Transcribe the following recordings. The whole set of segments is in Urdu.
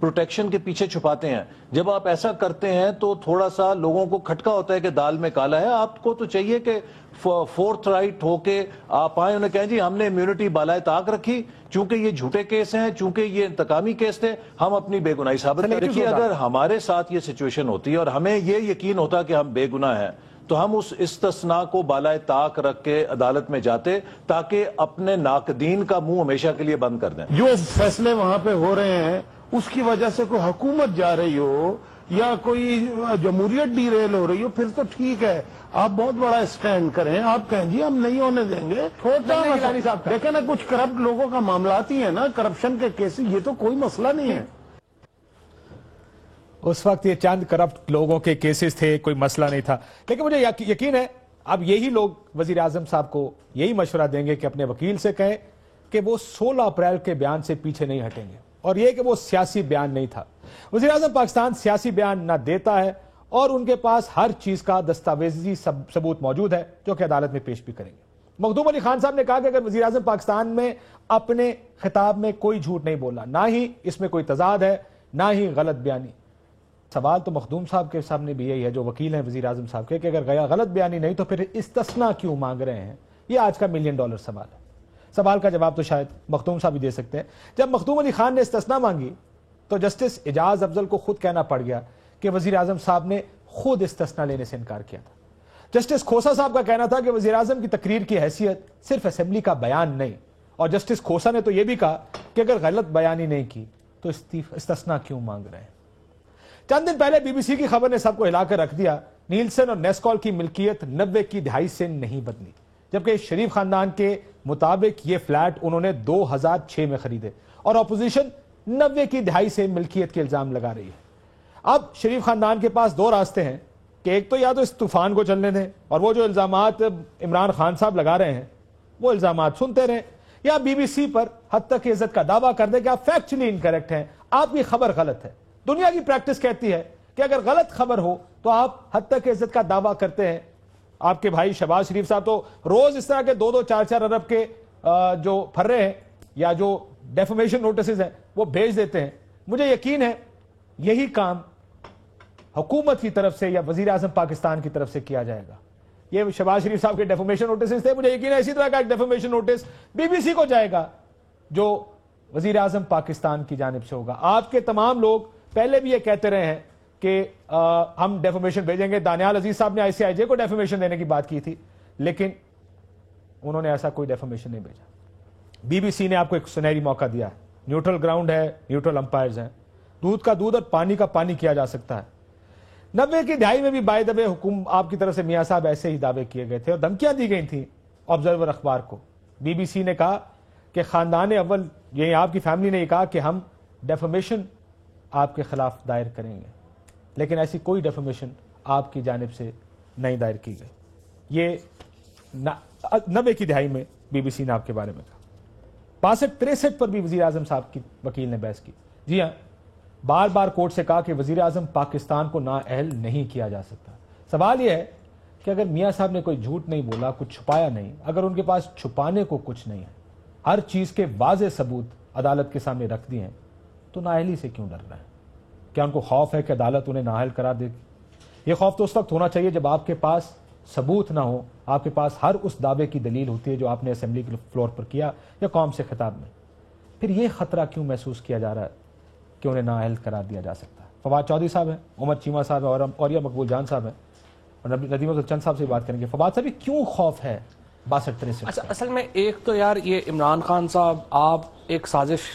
پروٹیکشن کے پیچھے چھپاتے ہیں. جب آپ ایسا کرتے ہیں تو تھوڑا سا لوگوں کو کھٹکا ہوتا ہے کہ دال میں کالا ہے. آپ کو تو چاہیے کہ فورتھ رائٹ ہو کے آپ آئیں, انہیں کہیں جی ہم نے امیونٹی بالائے طاق رکھی, چونکہ یہ جھوٹے کیس ہیں, چونکہ یہ انتقامی کیس تھے, ہم اپنی بے گناہی ثابت کریں. دیکھیے اگر ہمارے ساتھ یہ سچویشن ہوتی اور ہمیں یہ یقین ہوتا کہ ہم بے گناہ ہیں تو ہم اس استثناء کو بالائے طاق رکھ کے عدالت میں جاتے تاکہ اپنے ناقدین کا منہ ہمیشہ کے لیے بند کر دیں. جو فیصلے وہاں پہ ہو رہے ہیں اس کی وجہ سے کوئی حکومت جا رہی ہو یا کوئی جمہوریت ڈی ریل ہو رہی ہو پھر تو ٹھیک ہے, آپ بہت بڑا اسٹینڈ کریں, آپ کہیں جی ہم نہیں ہونے دیں گے. چھوٹا دیکھیں نا, کچھ کرپٹ لوگوں کا معاملات ہی ہے نا, کرپشن کے کیس, یہ تو کوئی مسئلہ نہیں ہے. اس وقت یہ چند کرپٹ لوگوں کے کیسز تھے, کوئی مسئلہ نہیں تھا. لیکن مجھے یقین ہے اب یہی لوگ وزیر اعظم صاحب کو یہی مشورہ دیں گے کہ اپنے وکیل سے کہیں کہ وہ 16 اپریل کے بیان سے پیچھے نہیں ہٹیں گے, اور یہ کہ وہ سیاسی بیان نہیں تھا. وزیر اعظم پاکستان سیاسی بیان نہ دیتا ہے اور ان کے پاس ہر چیز کا دستاویزی ثبوت موجود ہے جو کہ عدالت میں پیش بھی کریں گے. مخدوم علی خان صاحب نے کہا کہ اگر وزیر اعظم پاکستان میں اپنے خطاب میں کوئی جھوٹ نہیں بولا, نہ ہی اس میں کوئی تضاد ہے, نہ ہی غلط بیانی. سوال تو مخدوم صاحب کے سامنے بھی یہی ہے جو وکیل ہیں وزیر اعظم صاحب کے, کہ اگر غلط بیانی نہیں تو پھر استثناء کیوں مانگ رہے ہیں. یہ آج کا $1 ملین سوال ہے. سوال کا جواب تو شاید مخدوم صاحب بھی دے سکتے ہیں. جب مخدوم علی خان نے استثناء مانگی تو جسٹس اعجاز افضل کو خود کہنا پڑ گیا کہ وزیر اعظم صاحب نے خود استثناء لینے سے انکار کیا تھا. جسٹس کھوسا صاحب کا کہنا تھا کہ وزیر اعظم کی تقریر کی حیثیت صرف اسمبلی کا بیان نہیں, اور جسٹس کھوسا نے تو یہ بھی کہا کہ اگر غلط بیانی نہیں کی تو استثناء کیوں مانگ رہے ہیں. چند دن پہلے بی بی سی کی خبر نے سب کو ہلا کر رکھ دیا. نیلسن اور نیسکال کی ملکیت 90 کی دہائی سے نہیں بدلی, جبکہ شریف خاندان کے مطابق یہ فلیٹ انہوں نے 2006 میں خریدے, اور اپوزیشن 90 کی دہائی سے ملکیت کے الزام لگا رہی ہے. اب شریف خاندان کے پاس 2 راستے ہیں کہ ایک تو یا تو اس طوفان کو چلنے دیں اور وہ جو الزامات عمران خان صاحب لگا رہے ہیں وہ الزامات سنتے رہیں, یا بی بی سی پر حد تک عزت کا دعویٰ کر دیں کہ آپ فیکچولی انکریکٹ ہیں, آپ کی خبر غلط ہے. دنیا کی پریکٹس کہتی ہے کہ اگر غلط خبر ہو تو آپ حد تک عزت کا دعویٰ کرتے ہیں. آپ کے بھائی شہباز شریف صاحب تو روز اس طرح کے 2-2, 4-4 ارب کے جو پھرے ہیں یا جو ڈیفیمیشن نوٹسز ہیں وہ بھیج دیتے ہیں. مجھے یقین ہے یہی کام حکومت کی طرف سے یا وزیر اعظم پاکستان کی طرف سے کیا جائے گا. یہ شہباز شریف صاحب کے ڈیفیمیشن نوٹسز تھے, مجھے یقین ہے اسی طرح کا ایک defamation notice B B C کو جائے گا جو وزیر اعظم پاکستان کی جانب سے ہوگا. آپ کے تمام لوگ پہلے بھی یہ کہتے رہے ہیں کہ ہم ڈیفیمیشن بھیجیں گے. دانیال عزیز صاحب نے ICIJ کو ڈیفیمیشن دینے کی بات کی تھی, لیکن انہوں نے ایسا کوئی ڈیفیمیشن نہیں بھیجا. بی بی سی نے آپ کو ایک سنہری موقع دیا ہے, نیوٹرل گراؤنڈ ہے, نیوٹرل امپائرز ہیں, دودھ کا دودھ اور پانی کا پانی کیا جا سکتا ہے. 90 کی دہائی میں بھی بائی دا وے آپ کی طرف سے میاں صاحب ایسے ہی دعوے کیے گئے تھے اور دھمکیاں دی گئی تھیں آبزرور اخبار کو. بی بی سی نے کہا کہ خاندان اول, یعنی آپ کی فیملی نے یہ کہا کہ ہم ڈیفیمیشن آپ کے خلاف دائر کریں گے, لیکن ایسی کوئی ڈیفیمیشن آپ کی جانب سے نہیں دائر کی گئی. یہ 90 کی دہائی میں بی بی سی نے آپ کے بارے میں کہا. 62-63 پر بھی وزیر اعظم صاحب کی وکیل نے بحث کی. جی ہاں, بار بار کورٹ سے کہا کہ وزیر اعظم پاکستان کو نااہل نہیں کیا جا سکتا. سوال یہ ہے کہ اگر میاں صاحب نے کوئی جھوٹ نہیں بولا, کچھ چھپایا نہیں, اگر ان کے پاس چھپانے کو کچھ نہیں ہے, ہر چیز کے واضح ثبوت عدالت کے سامنے رکھ دیے ہیں, تو نااہلی سے کیوں ڈر رہے ہیں؟ کیا ان کو خوف ہے کہ عدالت انہیں نااہل قرار دے گی؟ یہ خوف تو اس وقت ہونا چاہیے جب آپ کے پاس ثبوت نہ ہو, آپ کے پاس ہر اس دعوے کی دلیل ہوتی ہے جو آپ نے اسمبلی کے فلور پر کیا یا قوم سے خطاب میں. پھر یہ خطرہ کیوں محسوس کیا جا رہا ہے کہ انہیں نااہل قرار دیا جا سکتا ہے؟ فواد چودھری صاحب ہیں, عمر چیمہ صاحب ہیں, اور یہ مقبول جان صاحب ہیں, اور ندیم افضل چند صاحب سے بات کریں گے. فواد صاحب کیوں خوف ہے 62-63؟ اصل میں ایک تو یار یہ عمران خان صاحب آپ ایک سازش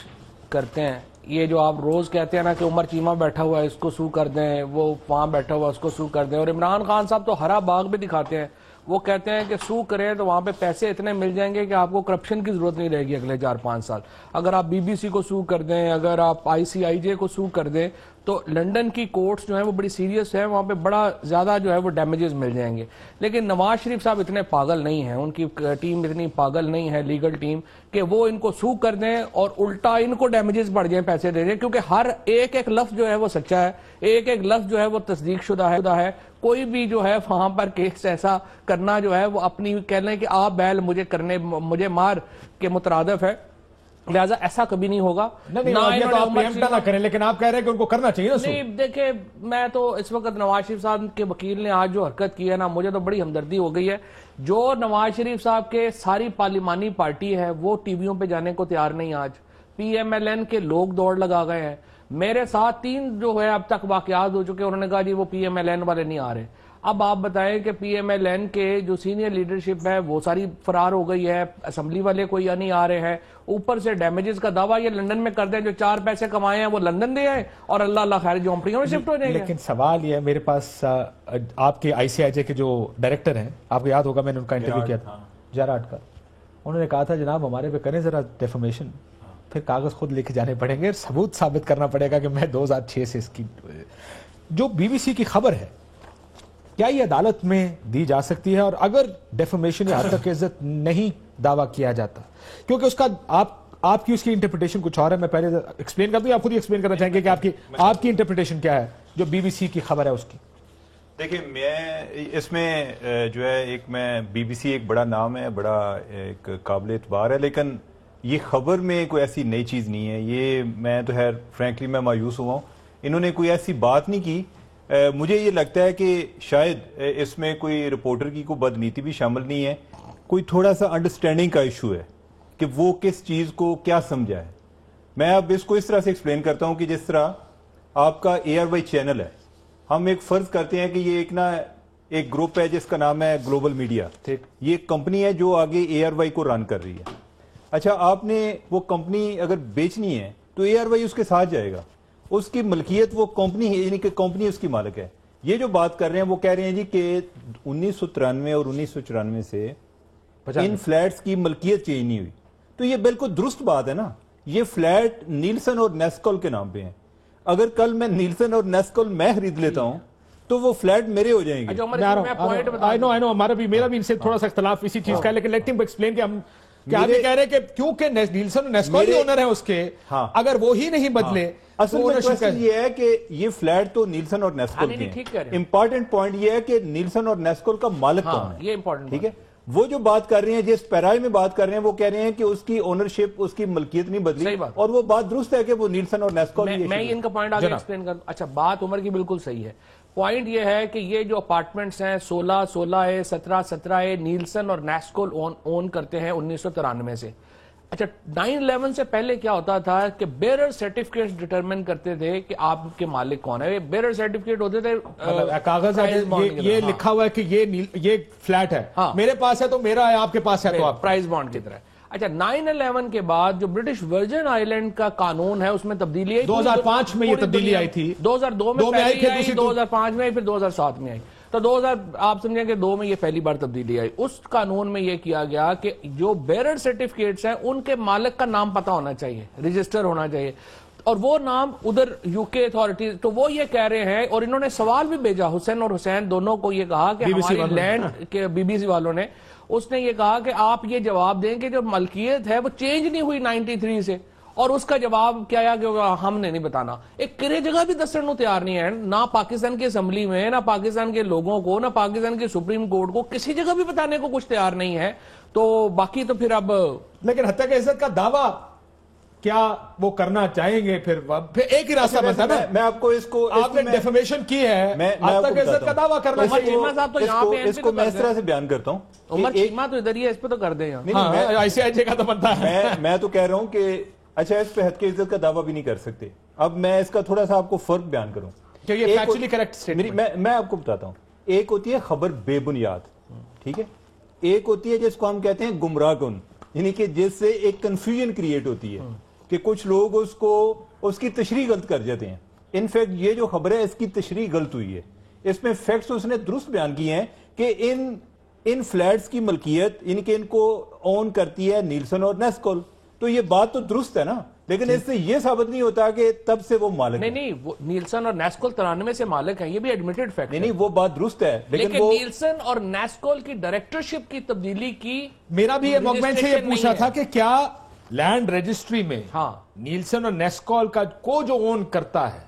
کرتے ہیں. یہ جو آپ روز کہتے ہیں نا کہ عمر چیمہ بیٹھا ہوا ہے اس کو سو کر دیں, وہ وہاں بیٹھا ہوا ہے اس کو سو کر دیں, اور عمران خان صاحب تو ہرا باغ بھی دکھاتے ہیں. وہ کہتے ہیں کہ سو کریں تو وہاں پہ پیسے اتنے مل جائیں گے کہ آپ کو کرپشن کی ضرورت نہیں رہے گی اگلے 4-5 سال. اگر آپ بی بی سی کو سو کر دیں, اگر آپ ICIJ کو سو کر دیں, تو لنڈن کی کورٹس جو ہیں وہ بڑی سیریس ہیں, وہاں پہ بڑا زیادہ جو ہے وہ ڈیمیجز مل جائیں گے. لیکن نواز شریف صاحب اتنے پاگل نہیں ہیں, ان کی ٹیم اتنی پاگل نہیں ہے, لیگل ٹیم, کہ وہ ان کو سو کر دیں اور الٹا ان کو ڈیمیجز بڑھ جائیں, پیسے دے دیں, کیونکہ ہر ایک لفظ جو ہے وہ سچا ہے, ایک لفظ جو ہے وہ تصدیق شدہ ہے. کوئی بھی جو ہے وہاں پر کیس ایسا کرنا جو ہے وہ اپنی کہہ لیں کہ آپ بیل مجھے مار کے مترادف ہے. لہٰذا ایسا کبھی نہیں ہوگا. نہیں آپ نہ کریں, لیکن آپ کہہ رہے ہیں کہ ان کو کرنا چاہیے. نہیں دیکھیں, میں تو اس وقت نواز شریف صاحب کے وکیل نے آج جو حرکت کی ہے نا, مجھے تو بڑی ہمدردی ہو گئی ہے. جو نواز شریف صاحب کے ساری پارلیمانی پارٹی ہے وہ ٹی ویوں پہ جانے کو تیار نہیں. آج پی ایم ایل این کے لوگ دوڑ لگا گئے ہیں. میرے ساتھ 3 جو ہے اب تک واقعات ہو چکے, انہوں نے کہا جی وہ پی ایم ایل این والے نہیں آ رہے. اب آپ بتائیں کہ پی ایم ایل این کے جو سینئر لیڈرشپ ہے وہ ساری فرار ہو گئی ہے, اسمبلی والے کوئی نہیں آ رہے ہیں. اوپر سے ڈیمیجز کا دعویٰ یہ لندن میں کرتے ہیں, جو 4 پیسے کمائے ہیں وہ لندن دے آئے اور اللہ خیر جھونپڑیوں میں شفٹ ہو جائیں گے. لیکن سوال یہ ہے, میرے پاس آپ کے آئی سی آئی جے کے جو ڈائریکٹر ہیں, آپ کو یاد ہوگا میں نے ان کا انٹرویو کیا تھا, جیراڈ کا. انہوں نے کہا تھا جناب ہمارے پہ کریں ذرا ڈیفامیشن, پھر کاغذ خود لے کے جانے پڑیں گے, ثبوت ثابت کرنا پڑے گا کہ میں 2006 سے اس کی جو بی بی سی کی خبر ہے کیا یہ عدالت میں دی جا سکتی ہے, اور اگر ڈیفامیشن یا حد تک عزت نہیں دعویٰ کیا جاتا, کیونکہ اس کا آپ کی اس کی انٹرپریٹیشن کچھ اور ہے. میں پہلے ایکسپلین کر دوں, آپ خود ہی ایکسپلین کرنا چاہیں گے کہ آپ کی انٹرپریٹیشن کیا ہے جو بی بی سی کی خبر ہے اس کی. دیکھیں, میں اس میں جو ہے ایک میں بی بی سی ایک بڑا نام ہے, بڑا ایک قابل اعتبار ہے, لیکن یہ خبر میں کوئی ایسی نئی چیز نہیں ہے. یہ میں تو خیر فرینکلی میں مایوس ہوا ہوں, انہوں نے کوئی ایسی بات نہیں کی. مجھے یہ لگتا ہے کہ شاید اس میں کوئی رپورٹر کی کوئی بدنیتی بھی شامل نہیں ہے, کوئی تھوڑا سا انڈرسٹینڈنگ کا ایشو ہے کہ وہ کس چیز کو کیا سمجھا ہے. میں اب اس کو اس طرح سے ایکسپلین کرتا ہوں کہ جس طرح آپ کا اے آر وائی چینل ہے, ہم ایک فرض کرتے ہیں کہ یہ ایک گروپ ہے جس کا نام ہے گلوبل میڈیا. یہ ایک کمپنی ہے جو آگے اے آر وائی کو رن کر رہی ہے. اچھا, آپ نے وہ کمپنی اگر بیچنی ہے تو اے آر وائی اس کے ساتھ جائے گا, اس کی ملکیت وہ کمپنی ہے, یعنی کہ کمپنی اس کی مالک ہے. یہ جو بات کر رہے ہیں وہ کہہ رہے ہیں جی کہ 1993 اور 1994 سے ان فلیٹس کی ملکیت چینج نہیں ہوئی. تو یہ بالکل درست بات ہے نا. یہ فلیٹ نیلسن اور نیسکول کے نام پہ ہیں. اگر کل میں نیلسن اور نیسکول میں خرید لیتا ہوں تو وہ فلیٹ میرے ہو جائیں گے. میرا بھی ان سے تھوڑا سا اختلاف اسی چیز کا ہے, لیکن لیٹ ہم ایکسپلین کہ ہم کیا آپ کہہ رہے ہیں کہ کیونکہ نیلسن اور نیسکول ہی اونر ہیں اس کے, اگر وہی نہیں بدلے. اصل میں کوشچن یہ ہے کہ یہ فلیٹ تو نیلسن اور نیسکول کے ہیں. امپورٹنٹ پوائنٹ یہ ہے کہ نیلسن اور نیسکول کا مالک کون ہے. یہ امپورٹنٹ, ٹھیک ہے. وہ جو بات کر رہے ہیں, جس پیرائی میں بات کر رہے ہیں, وہ کہہ رہے ہیں کہ اس کی اونرشپ, اس کی ملکیت نہیں بدلی, اور وہ بات درست ہے کہ وہ نیلسن اور نیسکول. میں ان کا پوائنٹ آگے ایکسپلین کروں. اچھا, بات عمر کی بالکل صحیح ہے. پوائنٹ یہ ہے کہ یہ جو اپارٹمنٹس ہیں 16 ہے, 17 ہے, نیلسن اور نیسکول اون کرتے ہیں 1993 سے. اچھا, 9/11 سے پہلے کیا ہوتا تھا کہ بیرر سرٹیفکیٹ ڈیٹرمن کرتے تھے کہ آپ کے مالک کون ہے. بیرر سرٹیفکیٹ ہوتے تھے, کاغذ یہ لکھا ہوا ہے کہ یہ فلیٹ ہے, میرے پاس ہے تو میرا ہے, آپ کے پاس ہے تو آپ, پرائز بانڈ کی طرح. اچھا, 9/11 کے بعد جو برٹش ورجن آئی لینڈ کا قانون ہے اس میں تبدیلی آئی. 2005 میں یہ تبدیلی آئی تھی, 2002 میں پہلی آئی, 2005 میں آئی, پھر 2007 میں آئی. تو 2000 آپ سمجھیں کہ 2 میں یہ پہلی بار تبدیلی آئی. اس قانون میں یہ کیا گیا کہ جو بیرر سرٹیفکیٹس ہیں ان کے مالک کا نام پتہ ہونا چاہیے, رجسٹر ہونا چاہیے, اور وہ نام ادھر یو کے اتھارٹیز. تو وہ یہ کہہ رہے ہیں, اور انہوں نے سوال بھی بھیجا, حسین اور حسین دونوں کو یہ کہا کہ ہماری لینڈ کے بی بی سی والوں نے, اس نے یہ کہا کہ آپ یہ جواب دیں کہ جو ملکیت ہے وہ چینج نہیں ہوئی 93 سے. اور اس کا جواب کیا ہے کہ ہم نے نہیں بتانا. ایک کرے جگہ بھی دسن کو تیار نہیں ہے, نہ پاکستان کی اسمبلی میں, نہ پاکستان کے لوگوں کو, نہ پاکستان کے سپریم کورٹ کو, کسی جگہ بھی بتانے کو کچھ تیار نہیں ہے. تو باقی تو پھر اب, لیکن حتیٰ کہ عزت کا دعویٰ کیا وہ کرنا چاہیں گے, پھر ایک ہی راستہ بنتا ہے. میں آپ کو اس کو, آپ نے ڈیفامیشن کی ہے, حتیٰ کہ عزت کا دعویٰ کرنا چاہیے. اس کو میں اس طرح سے بیان کرتا ہوں, عمر چیمہ تو ادھر ہی ہے, اس پہ تو کر دیں. آئی سی آئی جے کا تو بنتا ہے. میں تو کہہ رہا ہوں کہ اچھا, اس پہ حد کے عزت کا دعویٰ بھی نہیں کر سکتے. اب میں اس کا تھوڑا سا آپ کو فرق بیان کروں. میں آپ کو بتاتا ہوں. ایک ہوتی ہے خبر بے بنیاد, ٹھیک ہے, ایک ہوتی ہے جس کو ہم کہتے ہیں گمراہ کن, یعنی کہ جس سے ایک کنفیوژن کریٹ ہوتی ہے کہ کچھ لوگ اس کی تشریح غلط کر جاتے ہیں. انفیکٹ یہ جو خبر ہے اس کی تشریح غلط ہوئی ہے. اس میں فیکٹس اس نے درست بیان کیے ہیں کہ ان فلیٹس کی ملکیت, یعنی کہ ان کو اون کرتی ہے نیلسن اور نیسکول. تو یہ بات تو درست ہے نا, لیکن اس سے یہ ثابت نہیں ہوتا کہ تب سے وہ مالک ہے. نہیں, وہ نیلسن اور نیسکول 93 سے مالک ہیں, یہ بھی ایڈمیٹڈ فیکٹ ہے. نہیں, وہ بات درست ہے, لیکن نیلسن اور نیسکول کی ڈائریکٹرشپ کی تبدیلی کی. میرا بھی مومنٹ سے یہ پوچھا تھا کہ کیا لینڈ رجسٹری میں نیلسن اور نیسکول کا کو جو اون کرتا ہے,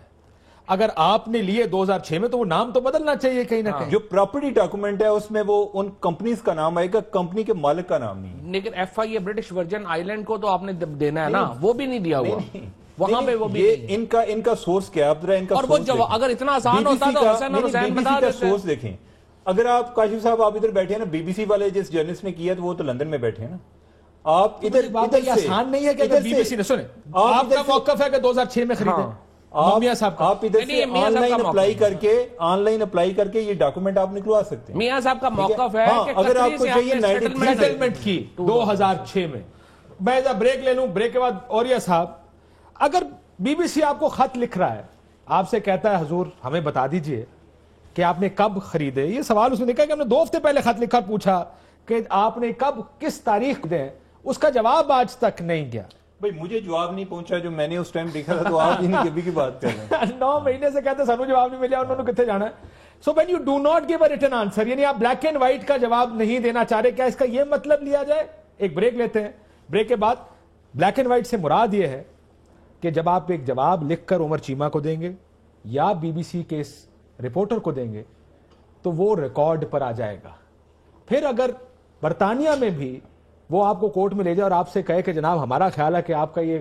اگر آپ نے لیے 2006 میں تو وہ نام تو بدلنا چاہیے کہیں نہ کہیں. جو پراپرٹی ڈاکومنٹ ہے اس میں وہ ان کمپنیز کا نام آئے گا, کمپنی کے مالک کا نام نہیں. لیکن F I A British Virgin Island کو تو آپ نے دینا ہے نا, وہ بھی نہیں دیا ہوا وہاں پہ. وہ بھی ان کا سورس کیا, آپ ذرا ان کا اور وہ اگر اتنا آسان ہوتا تو حسین اور حسین بتا دیتے. سورس دیکھیں, اگر آپ کاشف صاحب آپ ادھر بیٹھے ہیں نا, بی بی سی والے جس جرنلسٹ نے کیا وہ تو لندن میں بیٹھے ہیں نا. آپ ادھر آسان نہیں ہے کہ اگر بی بی سی نے سنیں آپ کا موقف ہے کہ 2006 میں خریدیں, آپ ادھر سے آن لائن اپلائی کر کے یہ ڈاکومنٹ آپ نکلوا سکتے ہیں. میاں صاحب کا موقف ہے کہ اگر آپ کو چاہیے سیٹلمنٹ کی 2006 میں. میں بریک لے لوں, بریک کے بعد اوریا صاحب, اگر بی بی سی آپ کو خط لکھ رہا ہے, آپ سے کہتا ہے حضور ہمیں بتا دیجئے کہ آپ نے کب خریدے, یہ سوال اس نے کہا کہ ہم نے 2 ہفتے پہلے خط لکھا, پوچھا کہ آپ نے کب کس تاریخ دیں, اس کا جواب آج تک نہیں گیا. بھئی مجھے جواب نہیں پہنچا جو میں نے اس ٹائم دیکھا تھا, تو آپ ان کبھی کی بات کر رہے ہیں. 9 مہینے سے کہتے سانو جواب نہیں ملیا, انہوں نے کتنے جانا ہے. So when you do not give a written answer, یعنی آپ بلیک اینڈ وائٹ کا جواب نہیں دینا چاہ رہے, کیا اس کا یہ مطلب لیا جائے؟ ایک بریک لیتے ہیں, بریک کے بعد بلیک اینڈ وائٹ سے مراد یہ ہے کہ جب آپ ایک جواب لکھ کر عمر چیمہ کو دیں گے یا بی بی سی کے اس رپورٹر کو دیں گے تو وہ ریکارڈ پر آ جائے گا. پھر اگر برطانیہ میں بھی وہ آپ کو کورٹ میں لے جائے اور آپ سے کہے کہ جناب ہمارا خیال ہے کہ آپ کا یہ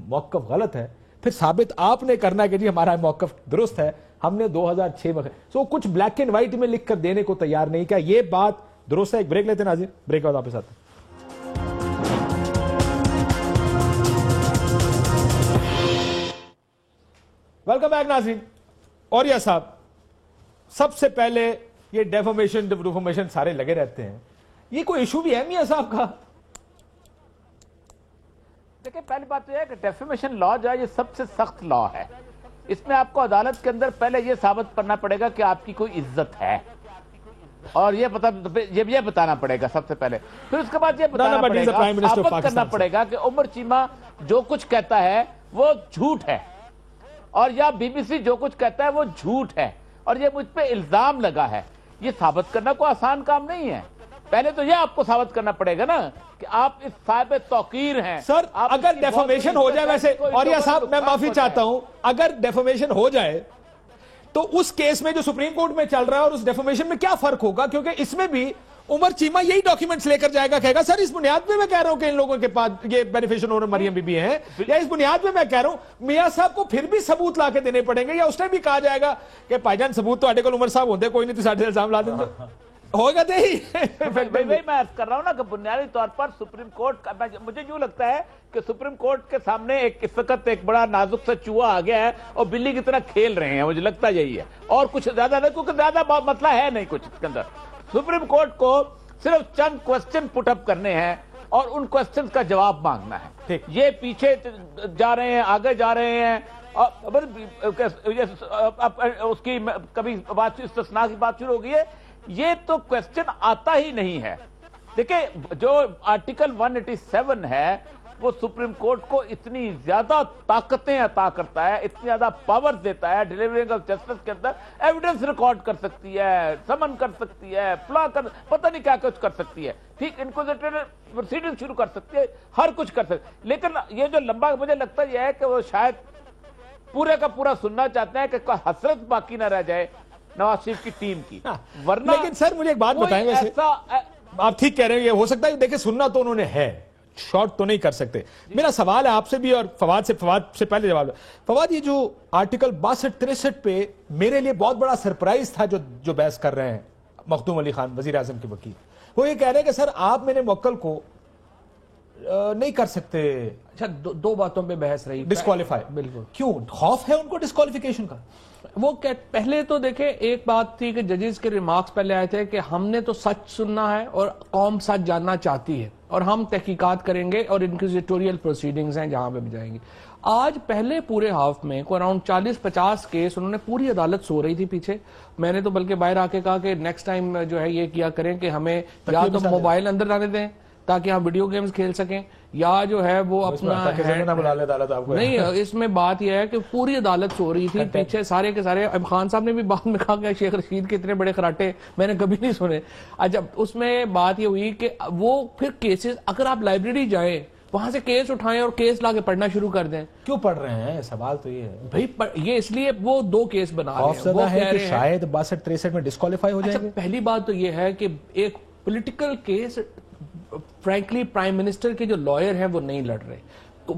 موقف غلط ہے, پھر ثابت آپ نے کرنا ہے کہ جی ہمارا موقف درست ہے, ہم نے 2006 میں. سو کچھ بلیک اینڈ وائٹ میں لکھ کر دینے کو تیار نہیں. کیا یہ بات درست ہے؟ ایک بریک لیتے ہیں ناظرین, بریک کے بعد واپس آتے ہیں. ویلکم بیک ناظرین. اوریا صاحب, سب سے پہلے یہ ڈیفامیشن سارے لگے رہتے ہیں, یہ کوئی ایشو بھی ہے میاں صاحب کا؟ دیکھیں پہلی بات یہ ہے کہ ڈیفیمیشن لا جو ہے یہ سب سے سخت لا ہے. اس میں آپ کو عدالت کے اندر پہلے یہ ثابت کرنا پڑے گا کہ آپ کی کوئی عزت ہے, اور یہ بتانا پڑے گا سب سے پہلے. پھر اس کے بعد یہ بتانا پڑے گا, ثابت کرنا پڑے گا کہ عمر چیمہ جو کچھ کہتا ہے وہ جھوٹ ہے, اور یا بی بی سی جو کچھ کہتا ہے وہ جھوٹ ہے, اور یہ مجھ پہ الزام لگا ہے. یہ ثابت کرنا کوئی آسان کام نہیں ہے. پہلے تو یہ آپ کو ثابت کرنا پڑے گا نا کہ آپ اس صاحب توقیر ہیں. سر اگر ڈیفامیشن ہو جائے, ویسے اوریا صاحب میں معافی چاہتا ہوں, اگر ڈیفامیشن ہو جائے تو اس کیس میں جو سپریم کورٹ میں چل رہا ہے اور اس ڈیفامیشن میں کیا فرق ہوگا؟ کیونکہ اس میں بھی عمر چیمہ یہی ڈاکیومنٹس لے کر جائے گا, کہے گا سر اس بنیاد پہ میں کہہ رہا ہوں کہ ان لوگوں کے پاس یہ بینیفیشن اونر مریم بی بی ہیں, یا اس بنیاد پہ میں کہہ رہا ہوں. میاں صاحب کو پھر بھی ثبوت لا کے دینے پڑیں گے, یا اس ٹائم بھی کہا جائے گا کہ بھائی جان ثبوت تو کو عمر صاحب ہوتے, کوئی نہیں تو ساڑھے الزام لا دیں گے, ہوگا تو ہی. میں عرض کر رہا ہوں نا کہ بنیادی طور پر سپریم کورٹ, مجھے یوں لگتا ہے کہ سپریم کورٹ کے سامنے اس وقت ایک بڑا نازک سا چوہا آ گیا ہے اور بلی کی طرح کھیل رہے ہیں, مجھے لگتا یہی ہے, اور کچھ زیادہ نہیں, کیونکہ زیادہ مسئلہ ہے نہیں کچھ اس کے اندر. سپریم کورٹ کو صرف چند کوسچن پٹ اپ کرنے ہیں اور ان کوسچن کا جواب مانگنا ہے. یہ پیچھے جا رہے ہیں, آگے جا رہے ہیں, اس کی کبھی بات استثناء کی بات شروع ہو گئی ہے, یہ تو کوسچن آتا ہی نہیں ہے. دیکھیں جو آرٹیکل 187 ہے وہ سپریم کورٹ کو اتنی زیادہ طاقتیں عطا کرتا ہے, اتنی زیادہ پاور دیتا ہے ڈیلیورنگ آف جسٹس کے اندر. ایویڈنس ریکارڈ کر سکتی ہے, سمن کر سکتی ہے, پتہ نہیں کیا کچھ کر سکتی ہے, ٹھیک, انکوزیٹر پروسیڈنگ شروع کر سکتی ہے, ہر کچھ کر سکتی ہے. لیکن یہ جو لمبا, مجھے لگتا یہ ہے کہ وہ شاید پورے کا پورا سننا چاہتے ہیں کہ کوئی حسرت باقی نہ رہ جائے نواز شریف کی ٹیم کی, ورنہ. لیکن سر مجھے ایک بات بتائیں, ویسے آپ ٹھیک کہہ رہے ہیں, یہ ہو سکتا ہے, دیکھیں سننا تو انہوں نے ہے, شارٹ تو نہیں کر سکتے. میرا سوال ہے آپ سے بھی اور فواد سے پہلے جواب. فواد, یہ جو آرٹیکل 62-63 پہ میرے لیے بہت بڑا سرپرائز تھا جو بحث کر رہے ہیں مخدوم علی خان, وزیر اعظم کے وکیل, وہ یہ کہہ رہے ہیں کہ سر آپ میرے موکل کو نہیں کر سکتے. اچھا, 2 باتوں پہ بحث رہی, ڈسکوالیفائی. بالکل. کیوں خوف ہے ان کو ڈسکوالیفیکیشن کا؟ وہ پہلے تو دیکھیں ایک بات تھی کہ ججز کے ریمارکس پہلے آئے تھے کہ ہم نے تو سچ سننا ہے اور قوم سچ جاننا چاہتی ہے, اور ہم تحقیقات کریں گے اور انکوزیٹوریل پروسیڈنگز ہیں جہاں پہ بھی جائیں گے. آج پہلے پورے ہاف میں کو اراؤنڈ 40-50 کیس انہوں نے, پوری عدالت سو رہی تھی پیچھے. میں نے تو بلکہ باہر آ کے کہا کہ نیکسٹ ٹائم جو ہے یہ کیا کریں کہ ہمیں یا تو موبائل اندر لانے دیں تاکہ ہم ویڈیو گیمز کھیل سکیں, یا جو ہے وہ اپنا نہیں. اس میں بات یہ ہے کہ پوری عدالت سو رہی تھی پیچھے, سارے کے سارے. ام خان صاحب نے بھی بعد میں کہا کہ شیخ رشید کے اتنے بڑے خراٹے میں نے کبھی نہیں سنے. اچھا, اس میں بات یہ ہوئی کہ وہ پھر کیسز, اگر آپ لائبریری جائیں وہاں سے کیس اٹھائیں اور کیس لا کے پڑھنا شروع کر دیں. کیوں پڑھ رہے ہیں؟ سوال تو یہ ہے بھائی یہ اس لیے وہ 2 کیس بنا رہے ہیں. خوفزدہ ہے کہ شاید 62-63 میں ڈسکوالیفائی ہو جائیں گے. پہلی بات تو یہ ہے کہ ایک political case frankly prime minister کے جو لائر ہیں وہ نہیں لڑ رہے.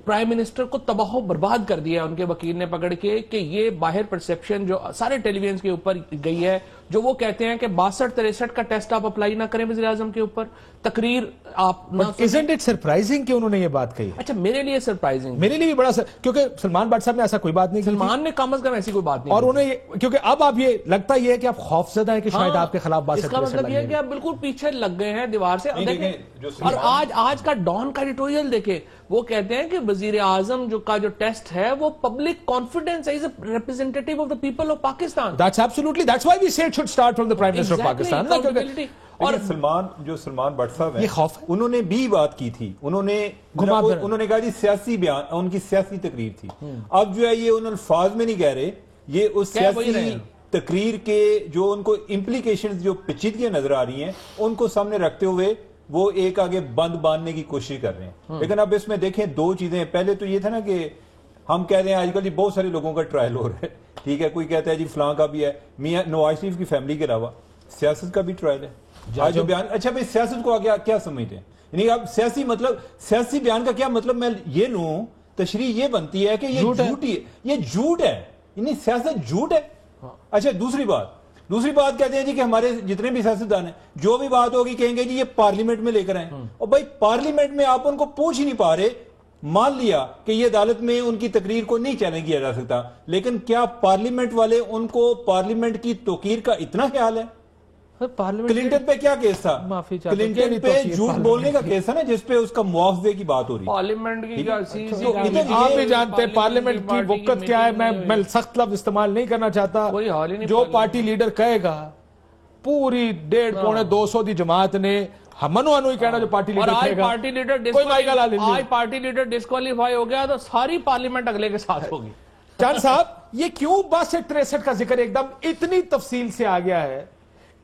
پرائم منسٹر کو تباہ و برباد کر دیا ان کے وکیل نے پکڑ کے کہ یہ باہر پرسپشن جو سارے ٹیلی ویژن کے اوپر گئی ہے, جو وہ کہتے ہیں کہ 62-63 کا ٹیسٹ آپ اپلائی نہ کریں وزیر اعظم کے اوپر, تقریر آپ نہ. Isn't it surprising کہ انہوں نے یہ بات کہی؟ اچھا میرے لیے سرپرائزنگ, میرے لیے بھی بڑا کیونکہ سلمان بٹ صاحب نے ایسا کوئی بات نہیں کی. سلمان نے کم از کم ایسی کوئی بات نہیں, اور انہیں کیونکہ اب آپ یہ لگتا یہ ہے کہ آپ خوفزدہ ہیں کہ شاید آپ کے خلاف 62-63 اس کا مطلب یہ ہے کہ آپ بالکل پیچھے لگ گئے ہیں دیوار سے. اور آج کا ڈان کا ایڈیٹوریل دیکھیں, وہ کہتے ہیں کہ وزیر اعظم کا جو ٹیسٹ ہے وہ پبلک کانفیڈنس ہے, is a representative of the people of Pakistan. That's absolutely, that's why we say it should start from the Prime Minister of Pakistan. اور سلمان بٹ صاحب یہ خوف ہے, انہوں نے بھی بات کی تھی, انہوں نے کہا جی سیاسی بیان, ان کی سیاسی تقریر تھی. اب جو ہے یہ ان الفاظ میں نہیں کہہ رہے, یہ اس سیاسی تقریر کے جو ان کو امپلیکیشنز جو پیچیدگیاں نظر آ رہی ہیں ان کو سامنے رکھتے ہوئے وہ ایک آگے بند باندھنے کی کوشش کر رہے ہیں. لیکن اب اس میں دیکھیں 2 چیزیں. پہلے تو یہ تھا نا کہ ہم کہہ رہے ہیں آج کل بہت سارے لوگوں کا ٹرائل ہو رہا ہے, ٹھیک ہے, کوئی کہتا ہے جی فلاں کا بھی ہے, میاں نواز شریف کی فیملی کے علاوہ سیاست کا بھی ٹرائل ہے. آج جو بیان, اچھا بھائی سیاست کو آگے کیا سمجھتے ہیں؟ یعنی اب سیاسی بیان کا کیا مطلب میں یہ لوں, تشریح یہ بنتی ہے کہ یہ جھوٹ ہے, یہ جھوٹ ہے, یعنی سیاست جھوٹ ہے. اچھا دوسری بات کہتے ہیں جی کہ ہمارے جتنے بھی سیاستدان ہیں جو بھی بات ہوگی کہیں گے جی یہ پارلیمنٹ میں لے کر آئیں. اور بھائی پارلیمنٹ میں آپ ان کو پوچھ ہی نہیں پا رہے. مان لیا کہ یہ عدالت میں ان کی تقریر کو نہیں چیلنج کیا جا سکتا, لیکن کیا پارلیمنٹ والے ان کو پارلیمنٹ کی توقیر کا اتنا خیال ہے؟ کلنٹن پہ کیا کیس تھا؟ کلنٹن پہ جھوٹ بولنے کا کیس ہے نا, جس پہ اس کا معاوضے کی بات ہو رہی ہے. پارلیمنٹ کی آپ بھی جانتے ہیں پارلیمنٹ کی وقت کیا ہے. میں سخت لفظ استعمال نہیں کرنا چاہتا. جو پارٹی لیڈر کہے گا, پوری 150-200 دی جماعت نے منو ہی کہنا جو پارٹی لیڈر کہے گا. آج پارٹی لیڈر ڈسکوالیفائی ہو گیا تو ساری پارلیمنٹ اگلے کے ساتھ ہوگی. چاند صاحب یہ کیوں 62-63 کا ذکر ایک دم اتنی تفصیل سے آ گیا ہے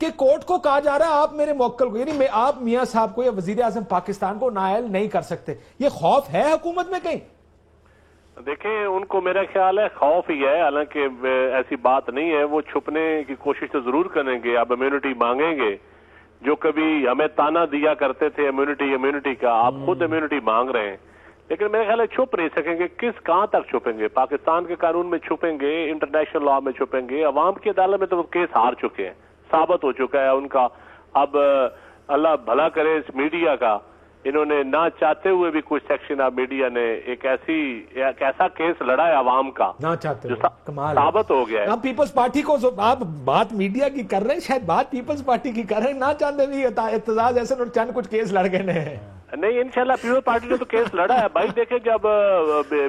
کہ کورٹ کو کہا جا رہا ہے آپ میرے موکل کو, یعنی آپ میاں صاحب کو یا وزیر اعظم پاکستان کو نائل نہیں کر سکتے. یہ خوف ہے حکومت میں کہیں؟ دیکھیں ان کو میرا خیال ہے خوف ہی ہے, حالانکہ ایسی بات نہیں ہے. وہ چھپنے کی کوشش تو ضرور کریں گے, آپ امیونٹی مانگیں گے. جو کبھی ہمیں تانا دیا کرتے تھے امیونٹی کا, آپ خود امیونٹی مانگ رہے ہیں. لیکن میرے خیال ہے چھپ نہیں سکیں گے. کہاں تک چھپیں گے؟ پاکستان کے قانون میں چھپیں گے, انٹرنیشنل لا میں چھپیں گے. عوام کی عدالت میں تو وہ کیس ہار چکے ہیں, ثابت ہو چکا ہے ان کا. اب اللہ بھلا کرے اس میڈیا کا, انہوں نے نہ چاہتے ہوئے بھی کچھ سیکشن آف میڈیا نے ایک ایسا کیس لڑا ہے عوام کا نہ چاہتے جو ثابت ہو گیا ہے. آپ پیپلز پارٹی کو آپ بات میڈیا کی کر رہے ہیں, شاید بات پیپلز پارٹی کی کر رہے ہیں. نہ چاہتے بھی اعتزاز ایسے چند کچھ کیس لڑ گئے ہیں. نہیں انشاءاللہ پیپلز پارٹی نے تو کیس لڑا ہے بھائی. دیکھیں جب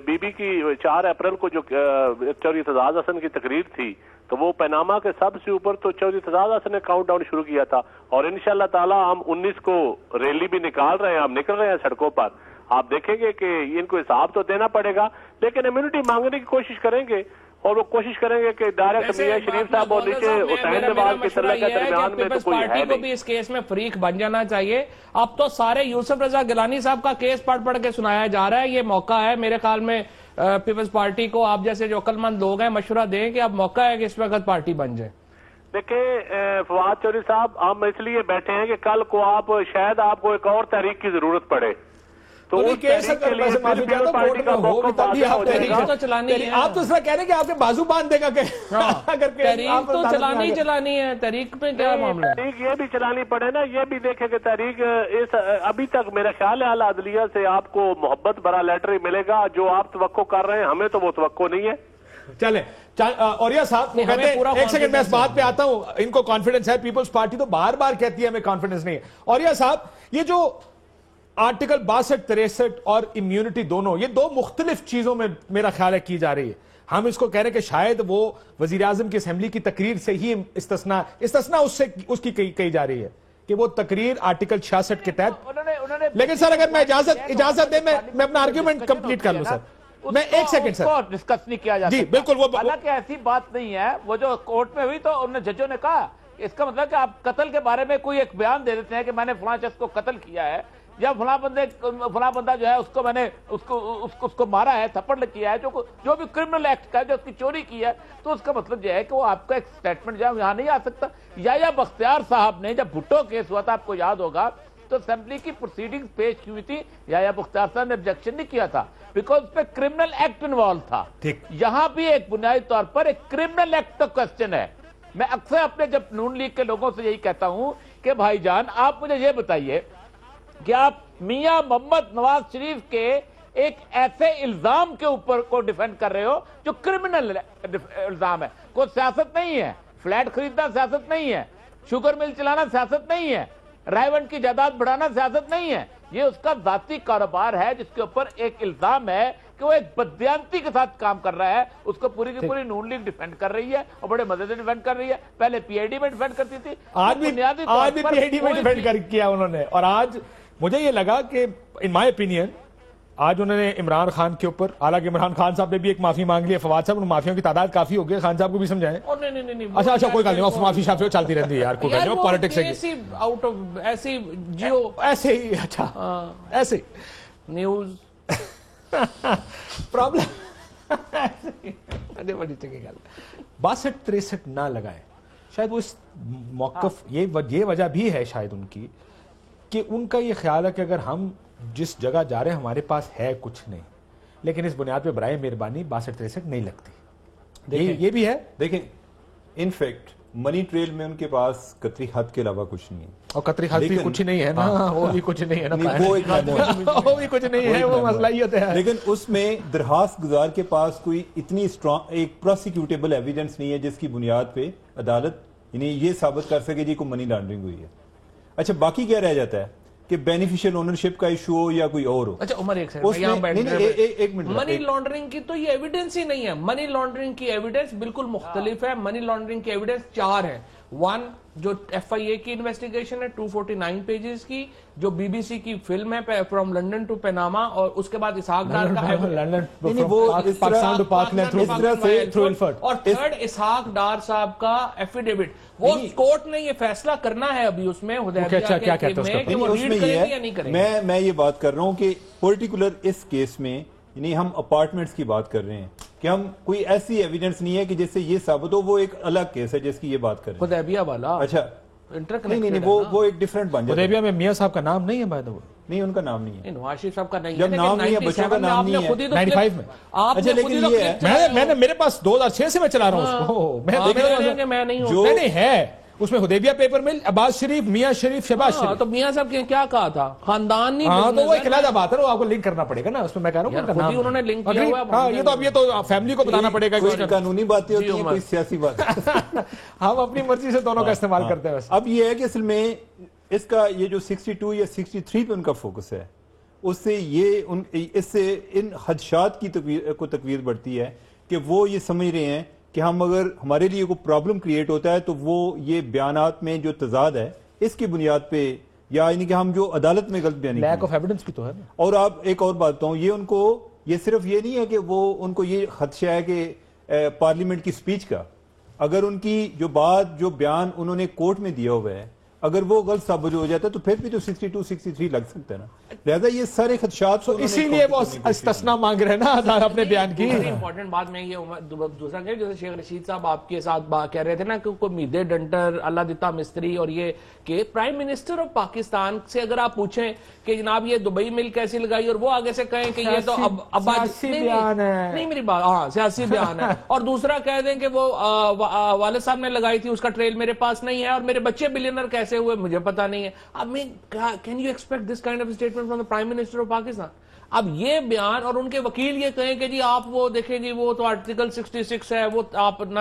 بی بی کی 4 اپریل کو جو چودھری اعتزاز حسن کی تقریر تھی تو وہ پیناما کے سب سے اوپر تو چودھری اعتزاز حسن نے کاؤنٹ ڈاؤن شروع کیا تھا. اور انشاءاللہ تعالی ہم 19 کو ریلی بھی نکال رہے ہیں, ہم نکل رہے ہیں سڑکوں پر. آپ دیکھیں گے کہ ان کو حساب تو دینا پڑے گا, لیکن امیونٹی مانگنے کی کوشش کریں گے. اور وہ کوشش کریں گے کہ ڈائریکٹ میاں شریف صاحب اور نیچے حسین نواز کے صلاح کے درمیان میں تو کوئی ہے نہیں. کو بھی اس کیس میں فریق بن جانا چاہیے. اب تو سارے یوسف رضا گیلانی صاحب کا کیس پڑھ کے سنایا جا رہا ہے. یہ موقع ہے میرے خیال میں پیپلز پارٹی کو, آپ جیسے جو عقل مند لوگ ہیں مشورہ دیں کہ اب موقع ہے کہ اس وقت پارٹی بن جائے. دیکھیں فواد چودھری صاحب, ہم اس لیے بیٹھے ہیں کہ کل کو شاید آپ کو ایک اور تحریک کی ضرورت پڑے تو اس تحریک کے لیے پارٹی کا موقع آپ تو اس طرح کہہ رہے ہیں کہ آپ کے بازو باندھ دے گا کہ تحریک تو چلانی ہے. تحریک پہ کیا معاملہ ہے؟ تحریک یہ بھی چلانی پڑے نا. یہ بھی دیکھیں کہ تحریک ابھی تک میرا خیال ہے اعلیٰ عدلیہ سے آپ کو محبت بھرا لیٹر ہی ملے گا. جو آپ توقع کر رہے ہیں ہمیں تو وہ توقع نہیں ہے. چلیں اوریا صاحب ایک سیکنڈ میں اس بات پہ آتا ہوں. ان کو کانفیڈنس ہے, پیپلز پارٹی تو بار بار کہتی ہے ہمیں کانفیڈنس نہیں ہے. اوریا صاحب یہ جو آرٹیکل 62-63 اور امیونٹی دونوں, یہ 2 مختلف چیزوں میں میرا خیال ہے کی جا رہی ہے. ہم اس کو کہہ رہے ہیں کہ شاید وہ وزیر اعظم کی اسمبلی کی تقریر سے ہی استثناء اس کی کہی جا رہی ہے کہ وہ تقریر آرٹیکل 66 کے تحت. لیکن سر اگر میں اجازت دیں میں اپنا آرگیومنٹ کمپلیٹ کر لوں سر. میں ایک سیکنڈ سر, ڈسکس نہیں کیا جاتا. جی بالکل, وہ حالانکہ ایسی بات نہیں ہے. وہ جو کورٹ میں ہوئی تو انہوں نے ججوں نے کہا اس کا مطلب کہ آپ قتل کے بارے میں کوئی ایک بیان دے دیتے ہیں کہ میں نے فلاں شخص کو قتل کیا ہے, یا فلاں بندہ جو ہے اس کو میں نے اس کو مارا ہے, تھپڑ کیا ہے, جو بھی کرمنل ایکٹ کا ہے, جو اس کی چوری کی ہے, تو اس کا مطلب یہ ہے کہ وہ آپ کا ایک سٹیٹمنٹ جو ہے یہاں نہیں آ سکتا. یا بختیار صاحب نے جب بھٹو کیس ہوا تھا, آپ کو یاد ہوگا, تو اسمبلی کی پروسیڈنگ پیش کی ہوئی تھی, یا بختیار صاحب نے آبجیکشن نہیں کیا تھا بیکاز اس پہ کرمنل ایکٹ انوالو تھا. یہاں بھی ایک بنیادی طور پر ایک کرمنل ایکٹ کا کوسچن ہے. میں اکثر اپنے جب نون لیگ کے لوگوں سے یہی کہتا ہوں کہ بھائی جان آپ مجھے یہ بتائیے کہ آپ میاں محمد نواز شریف کے ایک ایسے الزام کے اوپر کو ڈیفینڈ کر رہے ہو جو کرمنل الزام ہے, کوئی سیاست نہیں ہے, فلیٹ خریدنا سیاست نہیں ہے, شوگر مل چلانا سیاست نہیں ہے, رائیونٹ کی جائیداد بڑھانا سیاست نہیں ہے, یہ اس کا ذاتی کاروبار ہے جس کے اوپر ایک الزام ہے کہ وہ ایک بددیانتی کے ساتھ کام کر رہا ہے. اس کو پوری کی پوری نون لیگ ڈیفینڈ کر رہی ہے اور بڑے مزے سے ڈیفینڈ کر رہی ہے. پہلے پی آئی ڈی میں ڈیفینڈ کرتی تھی, آج بھی پی آئی ڈی میں ڈیفینڈ کیا انہوں نے. اور آج مجھے یہ لگا کہ ان مائی اوپینین آج انہوں نے عمران خان کے اوپر, حالانکہ عمران خان صاحب نے بھی ایک معافی مانگ لی ہے, فواد صاحب, ان معافیوں کی تعداد کافی ہو گئی, خان صاحب کو بھی سمجھائیں. اچھا کوئی بات نہیں, معافی شافی چلتی رہتی ہے یار, کوئی بات نہیں, پالیٹکس ایسے ہی. اچھا ایسے نیوز پرابلم 62-63 نہ لگائے, شاید وہ اس موقف, یہ وجہ بھی ہے شاید ان کی کہ ان کا یہ خیال ہے کہ اگر ہم جس جگہ جا رہے ہیں ہمارے پاس ہے کچھ نہیں, لیکن اس بنیاد پہ برائے مہربانی 62-63 نہیں لگتی. یہ بھی ہے. دیکھیں انفیکٹ منی ٹریل میں ان کے پاس قطری خط کے علاوہ کچھ نہیں ہے, اور قطری خط بھی کچھ نہیں ہے نا, وہ بھی کچھ نہیں ہے نا, وہ بھی کچھ نہیں ہے, وہ مسئلہ ہی ہوتا ہے. لیکن اس میں درخواست گزار کے پاس کوئی اتنی اسٹرانگ ایک پروسیکیوٹیبل ایویڈنس نہیں ہے جس کی بنیاد پہ عدالت یعنی یہ ثابت کر سکے جی کو منی لانڈرنگ ہوئی ہے. اچھا باقی کیا رہ جاتا ہے کہ بینیفیشل اونرشپ کا ایشو ہو یا کوئی اور ہو. اچھا عمر ایک سیکنڈ, منی لانڈرنگ کی تو یہ ایویڈنس ہی نہیں ہے. منی لانڈرنگ کی ایویڈنس بالکل مختلف ہے. منی لانڈرنگ کی ایویڈنس 4 ہے. 1 جو ایف آئی اے کی انویسٹیگیشن ہے 249 پیجز کی, جو بی بی سی کی فلم ہے فرام لنڈن ٹو پیناما, اور اس کے بعد اسحاق ڈار کا, اور 3rd اسحاق ڈار صاحب کا ایفیڈیوٹ. وہ کورٹ نے یہ فیصلہ کرنا ہے ابھی اس میں حدیبیہ کے میں کہ وہ ریڈ کریں گے یا نہیں کریں گے. میں یہ بات کر رہا ہوں کہ پرٹیکولر اس کیس میں یعنی ہم اپارٹمنٹس کی بات کر رہے ہیں کہ ہم کوئی ایسی ایویڈنس نہیں ہے کہ جس سے یہ ثابت ہو, وہ ایک الگ کیس ہے جس کی یہ بات کر رہے ہیں. حدیبیہ والا اچھا نہیں وہ ایک ڈیفرنٹ بن جاتا ہے. حدیبیہ میں میاں صاحب کا نام نہیں ہے بائی دا وے, نہیں ان کا نام نہیں ہے, نواز شریف صاحب کا نہیں ہے, جب نام نہیں ہے بچوں کا نام نہیں ہے 95 میں. اچھا لیکن یہ ہے میں نے میرے پاس 2006 سے میں چلا رہا ہوں اس کو, میں نہیں ہوں, نہیں ہے اس میں حدیبیہ پیپر مل, عباس شریف, میاں شریف, شہباز شریف. تو میاں صاحب کیا کہا تھا, خاندان نہیں, ہاں تو وہ ایک علیحدہ بات ہے, وہ آپ کو لنک کرنا پڑے گا نا اس میں. میں کہہ رہا ہوں خود ہی انہوں نے لنک کیا ہوا ہے. ہاں یہ تو فیملی کو بتانا پڑے گا, کوئی قانونی باتیں ہوتی ہیں, کوئی سیاسی بات. ہم اپنی مرضی سے دونوں کا استعمال کرتے ہیں. اب یہ ہے کہ اصل میں اس کا یہ جو 62 یا 63 پہ ان کا فوکس ہے, اس سے ان خدشات کی تقویت بڑھتی ہے کہ وہ یہ سمجھ رہے ہیں کہ ہم اگر ہمارے لیے کوئی پرابلم کریٹ ہوتا ہے تو وہ یہ بیانات میں جو تضاد ہے اس کی بنیاد پہ, یا یعنی کہ ہم جو عدالت میں غلط بیانی لیک آف ایویڈنس بھی تو ہے. اور آپ ایک اور بات بتاؤں, یہ ان کو یہ صرف یہ نہیں ہے کہ وہ ان کو یہ خدشہ ہے کہ پارلیمنٹ کی سپیچ کا, اگر ان کی جو بات جو بیان انہوں نے کورٹ میں دیا ہوا ہے اگر وہ غلط ثابت ہو جاتا ہے تو پھر بھی تو 62-63 لگ سکتا ہے نا. لہذا یہ سارے خدشات اسی لیے وہ استثنا مانگ رہے ہیں نا اپنے بیان کی. امپورٹنٹ بات میں یہ دوسرا کہ جیسے شیخ رشید صاحب آپ کے ساتھ کہہ رہے تھے نا کہ کوئی میدے ڈنٹر اللہ دیتا مستری, اور یہ کہ پرائم منسٹر آف پاکستان سے اگر آپ پوچھیں کہ جناب یہ دبئی مل کیسی لگائی, اور وہ آگے سے کہیں کہ یہ تو اب نہیں میری بات, ہاں سیاسی بیان ہے, اور دوسرا کہہ دیں کہ وہ والد صاحب نے لگائی تھی اس کا ٹریل میرے پاس نہیں ہے, اور میرے بچے بلینر کیسے ہوئے مجھے پتا نہیں ہے. اب میں can you expect this kind of statement from the prime minister of Pakistan. اب یہ بیان, اور ان کے وکیل یہ کہیں کہ جی آپ وہ دیکھیں جی وہ تو آرٹیکل 66 ہے, وہ آپ نہ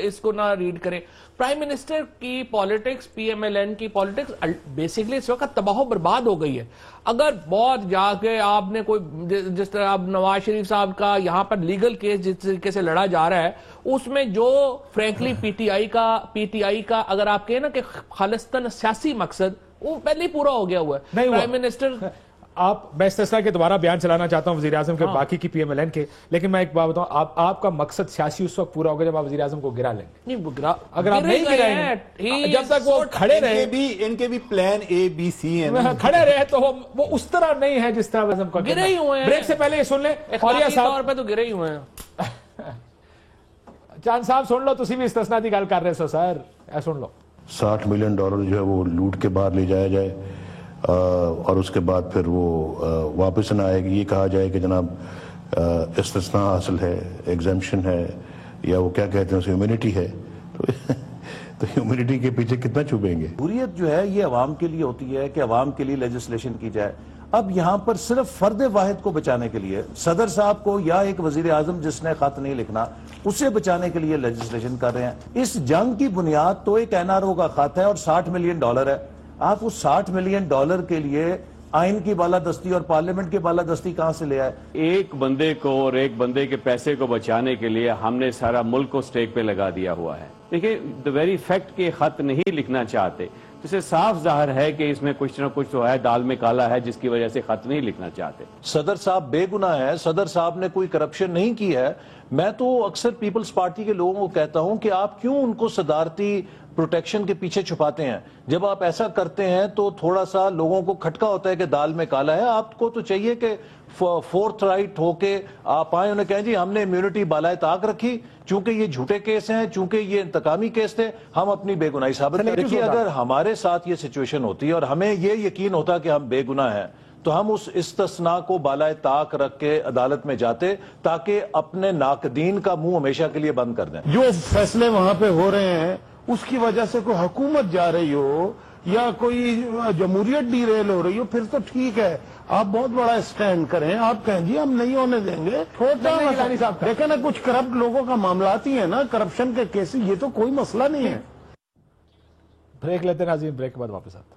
اس کو نہ ریڈ کریں. پرائم منسٹر کی politics, P M L N کی پالیٹکس بیسیکلی اس وقت تباہ و برباد ہو گئی ہے. اگر بہت جا کے آپ نے کوئی جس طرح اب نواز شریف صاحب کا یہاں پر لیگل کیس جس طریقے سے لڑا جا رہا ہے, اس میں جو فرینکلی پی ٹی آئی کا اگر آپ کہیں نا کہ خالصتاً سیاسی مقصد وہ پہلے ہی پورا ہو گیا ہوا ہے. پرائم منسٹر میں استثنا کے دوبارہ بیان چلانا چاہتا ہوں وزیر اعظم کے باقی کی پی ایم ایل این کے، لیکن میں ایک بات بتاؤں، آپ کا مقصد سیاسی اس وقت پورا ہوگا جب آپ وزیر اعظم کو گرا لیں گے. اگر آپ نہیں گرائیں گے، جب تک وہ کھڑے رہے، ان کے بھی پلان اے بی سی ہیں، کھڑے رہے تو وہ اس طرح نہیں ہے جس طرح اعظم کا گرے ہی ہوئے ہیں. بریک سے پہلے یہ سن لیں، اخلاقی طور پہ تو گرے ہی ہوئے ہیں. چاند صاحب سن لو، تسی بھی استثنا دی گل کر رہے سو سر، سن لو. $60 ملین جو ہے وہ لوٹ کے باہر لے جایا جائے اور اس کے بعد پھر وہ واپس نہ آئے گی. یہ کہا جائے کہ جناب استثناء حاصل ہے، ایگزیمپشن ہے، یا وہ کیا کہتے ہیں اسے ہیومینٹی ہے. تو ہیومینٹی کے پیچھے کتنا چھپیں گے؟ جمہوریت جو ہے یہ عوام کے لیے ہوتی ہے کہ عوام کے لیے لیجسلیشن کی جائے. اب یہاں پر صرف فرد واحد کو بچانے کے لیے صدر صاحب کو یا ایک وزیر اعظم جس نے خط نہیں لکھنا اسے بچانے کے لیے لیجسلیشن کر رہے ہیں. اس جنگ کی بنیاد تو ایک این آر او کا خط ہے اور $60 ملین ہے. آپ اس $60 ملین کے لیے آئین کی بالادستی اور پارلیمنٹ کی بالادستی کہاں سے لے آئے؟ ایک بندے کو اور ایک بندے کے پیسے کو بچانے کے لیے ہم نے سارا ملک کو سٹیک پہ لگا دیا ہوا ہے. دیکھیں the very fact کہ خط نہیں لکھنا چاہتے، اس سے صاف ظاہر ہے کہ اس میں کچھ نہ کچھ تو ہے، دال میں کالا ہے، جس کی وجہ سے خط نہیں لکھنا چاہتے. صدر صاحب بے گناہ ہے، صدر صاحب نے کوئی کرپشن نہیں کی ہے. میں تو اکثر پیپلز پارٹی کے لوگوں کو کہتا ہوں کہ آپ کیوں ان کو صدارتی پروٹیکشن کے پیچھے چھپاتے ہیں؟ جب آپ ایسا کرتے ہیں تو تھوڑا سا لوگوں کو کھٹکا ہوتا ہے کہ دال میں کالا ہے. آپ کو تو چاہیے کہ فورتھ رائٹ ہو کے آپ آئیں، انہیں کہیں جی ہم نے امیونٹی بالائے طاق رکھی، چونکہ یہ جھوٹے کیس ہیں، چونکہ یہ انتقامی کیس تھے، ہم اپنی بے گناہی ثابت کریں. دیکھیے اگر ہمارے ساتھ یہ سچویشن ہوتی اور ہمیں یہ یقین ہوتا کہ ہم بے گناہ ہیں تو ہم اس استثناء کو بالائے طاق رکھ کے عدالت میں جاتے تاکہ اپنے ناقدین کا منہ ہمیشہ کے لیے بند کر دیں. جو فیصلے وہاں پہ ہو رہے ہیں اس کی وجہ سے کوئی حکومت جا رہی ہو یا کوئی جمہوریت ڈی ریل ہو رہی ہو پھر تو ٹھیک ہے، آپ بہت بڑا اسٹینڈ کریں، آپ کہیں جی ہم نہیں ہونے دیں گے. دیکھیں نا کچھ کرپٹ لوگوں کا معاملات ہی ہے نا، کرپشن کے کیسز، یہ تو کوئی مسئلہ نہیں ہے. بریک لیتے ہیں ناظرین، بریک کے بعد واپس آتے ہیں.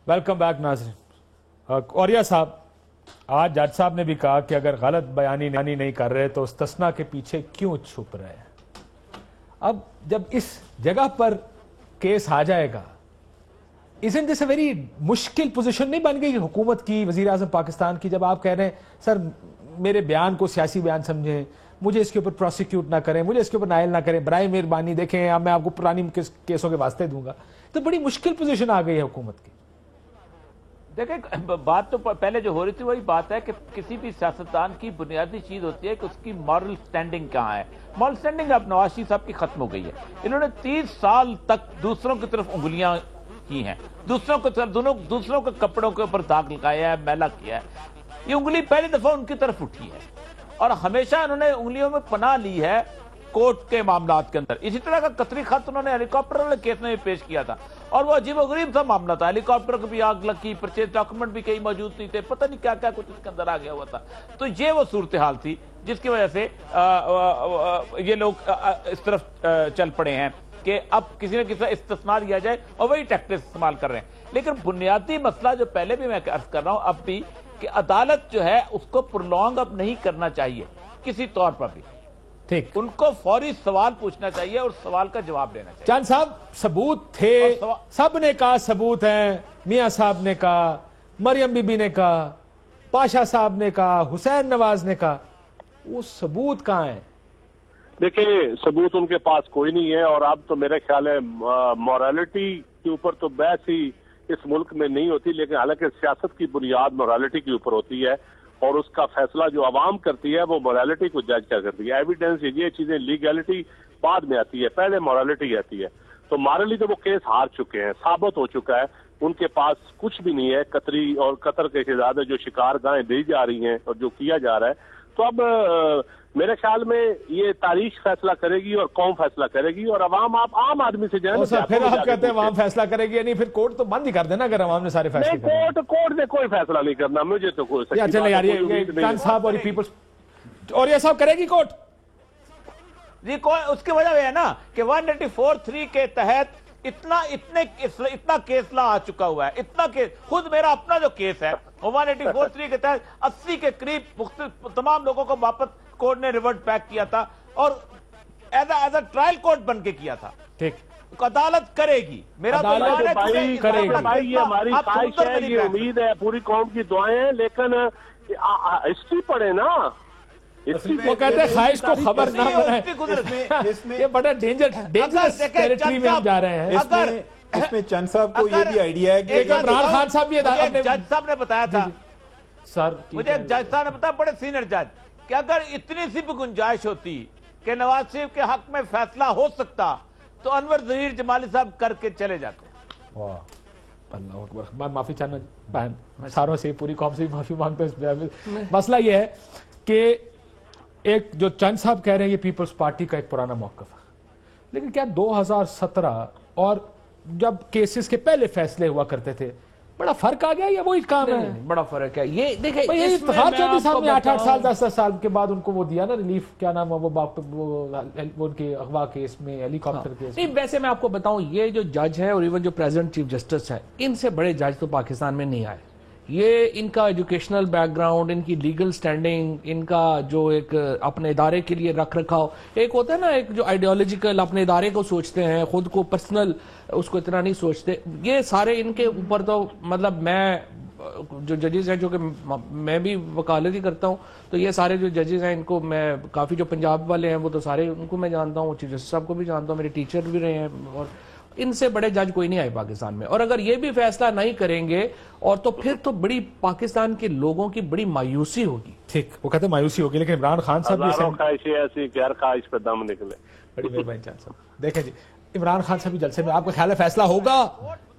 ویلکم بیک ناظرین. اوریا صاحب، آج جج صاحب نے بھی کہا کہ اگر غلط بیانی نہیں کر رہے تو استثناء کے پیچھے کیوں چھپ رہے ہیں. اب جب اس جگہ پر کیس آ جائے گا، isn't this a very مشکل پوزیشن نہیں بن گئی حکومت کی، وزیر اعظم پاکستان کی، جب آپ کہہ رہے ہیں سر میرے بیان کو سیاسی بیان سمجھیں، مجھے اس کے اوپر پروسیکیوٹ نہ کریں، مجھے اس کے اوپر نائل نہ کریں، برائے مہربانی دیکھیں اب میں آپ کو پرانی کیسوں کے واسطے دوں گا. تو بڑی مشکل پوزیشن آ گئی ہے حکومت کی. دیکھیں بات تو پہلے جو ہو رہی تھی وہی بات ہے کہ کسی بھی سیاستدان کی بنیادی چیز ہوتی ہے کہ اس کی مورل سٹینڈنگ کہاں ہے. مورل سٹینڈنگ اب نواز شریف صاحب کی ختم ہو گئی ہے. انہوں نے 30 سال تک دوسروں کی طرف انگلیاں کی ہیں، دوسروں کے کپڑوں کے اوپر داغ لگایا ہے، میلا کیا ہے. یہ انگلی پہلی دفعہ ان کی طرف اٹھی ہے اور ہمیشہ انہوں نے انگلیوں میں پناہ لی ہے کورٹ کے معاملات کے اندر. اسی طرح کا قطری خط انہوں نے ہیلی کاپٹر والے کیس میں بھی پیش کیا تھا اور وہ عجیب و غریب سا معاملہ تھا. ہیلی کاپٹر کو بھی آگ لگی، پرچیز ڈاکومنٹ بھی کہیں موجود نہیں تھے، پتہ نہیں کیا کیا کچھ اس کے اندر آ گیا ہوا تھا. تو یہ وہ صورتحال تھی جس کی وجہ سے یہ لوگ اس طرف چل پڑے ہیں کہ اب کسی نہ کسی استثناء دیا جائے اور وہی ٹیکٹکس استعمال کر رہے ہیں. لیکن بنیادی مسئلہ جو پہلے بھی میں عرض کر رہا ہوں اب بھی کہ عدالت جو ہے اس کو پرولونگ اب نہیں کرنا چاہیے کسی طور پر بھی. ٹھیک، ان کو فوری سوال پوچھنا چاہیے اور سوال کا جواب دینا چاہیے. چاند صاحب ثبوت تھے، سب نے کہا ثبوت ہیں، میاں صاحب نے کہا، مریم بی بی نے کہا، پاشا صاحب نے کہا، حسین نواز نے کہا، وہ ثبوت کہاں ہیں؟ دیکھیں ثبوت ان کے پاس کوئی نہیں ہے اور اب تو میرا خیال ہے مورالٹی کے اوپر تو بحث ہی اس ملک میں نہیں ہوتی، لیکن حالانکہ سیاست کی بنیاد مورالٹی کے اوپر ہوتی ہے اور اس کا فیصلہ جو عوام کرتی ہے وہ مورالٹی کو جج کیا کرتی ہے. ایویڈنس یہ چیزیں لیگلٹی بعد میں آتی ہے، پہلے مورالٹی آتی ہے. تو مورلی تو وہ کیس ہار چکے ہیں، ثابت ہو چکا ہے، ان کے پاس کچھ بھی نہیں ہے. قطری اور قطر کے شہزادے جو شکار گاہیں دی جا رہی ہیں اور جو کیا جا رہا ہے، تو اب میرے خیال میں یہ تاریخ فیصلہ کرے گی اور قوم فیصلہ کرے گی اور عوام آپ عام آدمی سے جائیں. پھر آپ کہتے ہیں عوام فیصلہ کرے گی، نہیں پھر کورٹ تو بند ہی کر دینا اگر عوام نے سارے فیصلے کرے. کورٹ نے کوئی فیصلہ نہیں کرنا، مجھے تو کوئی چلے یار خان صاحب اور پیپلز اور یہ صاحب کرے گی کورٹ جی. اس کی وجہ یہ ہے نا کہ 184(3) کے تحت اتنا کیس آ چکا ہوا ہے، اتنا کیس. خود میرا اپنا جو کیس ہے وہ 184(3) کے تحت 80 کے قریب تمام لوگوں کو واپس کورٹ نے ریورٹ بیک کیا تھا اور ایز اے ٹرائل کورٹ بن کے کیا تھا. ٹھیک, عدالت کرے گی. میرا تو عدالت بھائی یہ ہماری خواہش ہے, یہ امید ہے, پوری قوم کی دعائیں ہیں, لیکن ہسٹری پڑھے نا. وہ کہتے ہیں خواہش کو خبر نہ بنائے. یہ بڑا ڈینجرس ٹیریٹری میں ہم جا رہے ہیں. اس میں چند صاحب کو یہ بھی آئیڈیا ہے کہ عمران خان صاحب بھی جج صاحب نے بتایا تھا, سر مجھے جج صاحب نے بتایا, بڑے سینئر جج, کہ اگر اتنی سی بھی گنجائش ہوتی کہ نواز شریف کے حق میں فیصلہ ہو سکتا تو انور ظہیر جمالی صاحب کر کے چلے جاتے. اللہ اکبر. میں معافی چاہنا بہن, میں ساروں سے پوری قوم سے معافی مانگتا ہوں. مسئلہ یہ ہے کہ ایک جو چند صاحب کہہ رہے ہیں یہ پیپلز پارٹی کا ایک پرانا موقف ہے, لیکن کیا 2017 اور جب کیسز کے پہلے فیصلے ہوا کرتے تھے بڑا فرق آ گیا یا وہی کام ہے؟ بڑا فرق ہے. یہ دیکھیں اتحاد چودھری صاحب نے 8 سال 10 سال کے بعد ان کو وہ دیا نا ریلیف, کیا نام ہے وہ ان کے اغوا کیس میں, ہیلی کاپٹر کیس میں. ویسے میں آپ کو بتاؤں, یہ جو جج ہے اور ایون جو پریزیڈنٹ چیف جسٹس ہے, ان سے بڑے جج تو پاکستان میں نہیں آئے. یہ ان کا ایجوکیشنل بیک گراؤنڈ, ان کی لیگل سٹینڈنگ, ان کا جو ایک اپنے ادارے کے لیے رکھ رکھاؤ, ایک ہوتا ہے نا ایک جو آئیڈیالوجیکل اپنے ادارے کو سوچتے ہیں, خود کو پرسنل اس کو اتنا نہیں سوچتے. یہ سارے ان کے اوپر تو مطلب میں جو ججز ہیں, جو کہ میں بھی وکالت ہی کرتا ہوں, تو یہ سارے جو ججز ہیں ان کو میں کافی, جو پنجاب والے ہیں وہ تو سارے ان کو میں جانتا ہوں, چیف جسٹس صاحب کو بھی جانتا ہوں, میرے ٹیچر بھی رہے ہیں, اور ان سے بڑے جج کوئی نہیں آئے پاکستان میں. اور اگر یہ بھی فیصلہ نہیں کریں گے اور تو پھر تو بڑی پاکستان کے لوگوں کی بڑی مایوسی ہوگی. ٹھیک, وہ کہتے ہیں مایوسی ہوگی, لیکن عمران خان صاحب خواہشیں ایسی غیر خواہش پہ دم نکلے. بڑی مہربانی چاند صاحب. دیکھیں جی, عمران خان صاحب جلسے میں آپ کا خیال ہے فیصلہ ہوگا,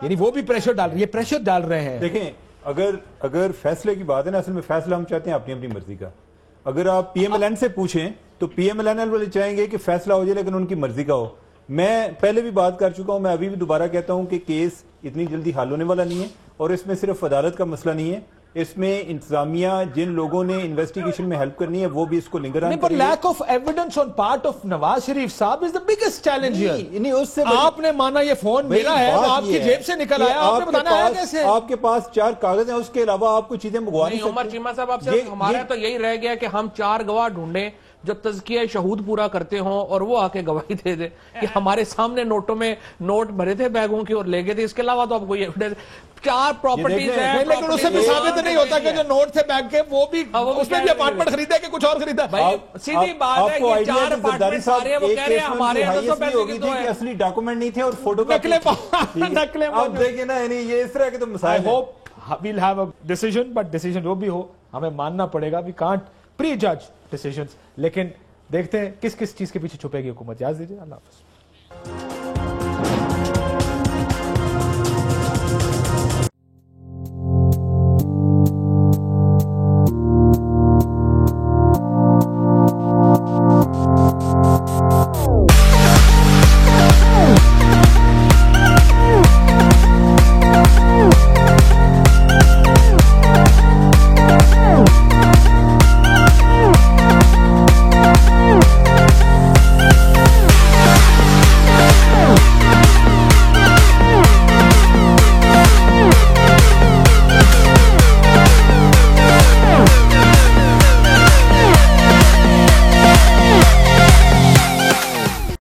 یعنی وہ بھی پریشر ڈال رہے ہیں, یہ پریشر ڈال رہے ہیں. دیکھیں اگر فیصلے کی بات ہے نا, اصل میں فیصلہ ہم چاہتے ہیں اپنی مرضی کا. اگر آپ پی ایم ایل این سے پوچھیں تو پی ایم ایل این والے چاہیں گے کہ فیصلہ ہو جائے لیکن ان کی مرضی کا ہو. میں پہلے بھی بات کر چکا ہوں, میں ابھی بھی دوبارہ کہتا ہوں کہ کیس اتنی جلدی حل ہونے والا نہیں ہے, اور اس میں صرف عدالت کا مسئلہ نہیں ہے, اس میں انتظامیہ جن لوگوں نے انویسٹیگیشن میں ہیلپ کرنی ہے وہ بھی اس کو لنگر آن کریں گے. Lack of evidence on part of Nawaz Sharif صاحب is the biggest challenge here. نہیں, اس سے آپ نے مانا یہ فون میرا ہے, آپ کی جیب سے نکل آیا, آپ نے بتانا ہے کیسے؟ آپ کے پاس 4 کاغذ ہیں, اس کے علاوہ آپ کو چیزیں منگوا نہیں سکتے. عمر چیمہ صاحب, آپ سے ہمارا تو یہی رہ گیا کہ ہم 4 گواہ ڈھونڈیں جو تزکیہ شہود پورا کرتے ہوں اور وہ آ کے گواہی دے دے کہ ہمارے سامنے نوٹوں میں نوٹ بھرے تھے بیگوں کی اور لے گئے تھے. اس کے علاوہ تو آپ کو 4 پراپرٹیز ہیں, لیکن اس سے بھی ثابت نہیں ہوتا کہ جو نوٹ تھے بیگ کے وہ بھی اس میں بھی اپارٹمنٹ خریدا کہ کچھ اور خریدا. سیدھی بات ہے کہ 4 اپارٹمنٹ سارے وہ کہہ رہے ہیں ہمارے اصلی ڈاکومنٹ نہیں تھے اور فوٹو نقلیں. آپ دیکھیں نا, یعنی یہ اس طرح کے تو مسائل ہیں. we'll have a decision, but decision جو بھی ہو ہمیں ماننا پڑے گا. we can't pre-judge decisions, لیکن دیکھتے ہیں کس کس چیز کے پیچھے چھپے گی حکومت. یاد دیجیے. اللہ حافظ.